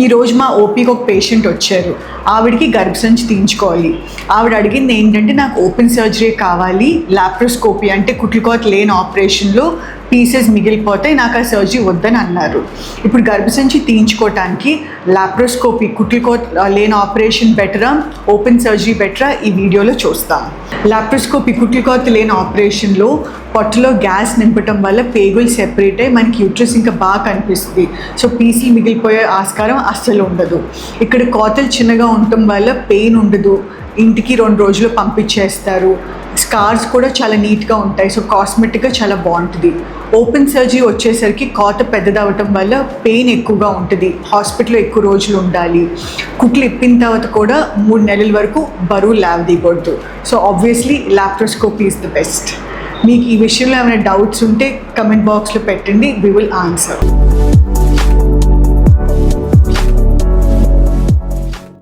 ఈరోజు మా ఓపీకి ఒక పేషెంట్ వచ్చారు. ఆవిడకి గర్భసంచి తీయించుకోవాలి. ఆవిడ అడిగింది ఏంటంటే, నాకు ఓపెన్ సర్జరీ కావాలి, లాప్రోస్కోపీ అంటే కుట్లుకోత లేని ఆపరేషన్లో పీసెస్ మిగిలిపోతాయి, నాకు ఆ సర్జరీ వద్దని అన్నారు. ఇప్పుడు గర్భసంచి తీయించుకోవటానికి లాప్రోస్కోపీ కుట్లుకోత లేని ఆపరేషన్ బెటరా, ఓపెన్ సర్జరీ బెటరా, ఈ వీడియోలో చూస్తాం. లాప్రోస్కోపీ కుట్లుకోత లేని ఆపరేషన్లో పొట్టలో గ్యాస్ నింపటం వల్ల పేగులు సెపరేట్ అయ్యి మనకి యూట్రస్ ఇంకా బాగా కనిపిస్తుంది. సో పీసులు మిగిలిపోయే ఆస్కారం అస్సలు ఉండదు. ఇక్కడ కోతలు చిన్నగా ఉండటం వల్ల పెయిన్ ఉండదు, ఇంటికి 2 రోజులు పంపించేస్తారు. స్కార్స్ కూడా చాలా నీట్గా ఉంటాయి. సో కాస్మెటిక్గా చాలా బాగుంటుంది. ఓపెన్ సర్జరీ వచ్చేసరికి కోత పెద్దదవటం వల్ల పెయిన్ ఎక్కువగా ఉంటుంది, హాస్పిటల్లో ఎక్కువ రోజులు ఉండాలి. కుట్లు ఇప్పిన తర్వాత కూడా 3 నెలల వరకు బరువు లేవదీయకూడదు. So obviously laparoscopy is the best. మీకు ఈ విషయంలో ఏమైనా డౌట్స్ ఉంటే కమెంట్ బాక్స్లో పెట్టండి, వి విల్ ఆన్సర్.